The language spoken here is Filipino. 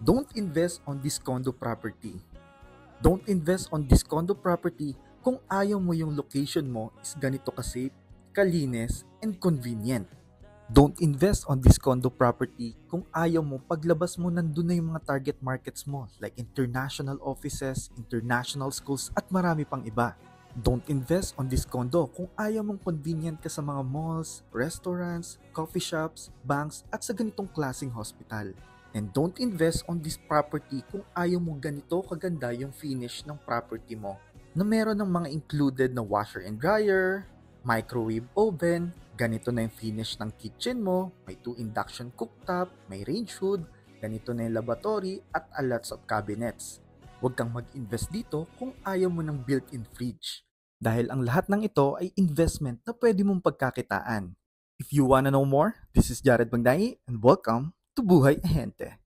Don't invest on this condo property. Don't invest on this condo property kung ayaw mo yung location mo is ganito ka-safe, kalinis, and convenient. Don't invest on this condo property kung ayaw mo paglabas mo nandun na yung mga target markets mo like international offices, international schools, at marami pang iba. Don't invest on this condo kung ayaw mong convenient ka sa mga malls, restaurants, coffee shops, banks, at sa ganitong klaseng hospital. And don't invest on this property kung ayaw mo ganito kaganda yung finish ng property mo na meron ng mga included na washer and dryer, microwave oven, ganito na yung finish ng kitchen mo, may 2 induction cooktop, may range hood, ganito na yung laboratory at a lots of cabinets. Huwag kang mag-invest dito kung ayaw mo ng built-in fridge. Dahil ang lahat ng ito ay investment na pwede mong pagkakitaan. If you wanna know more, this is Jared Bangdai and welcome to Buhay Ahente.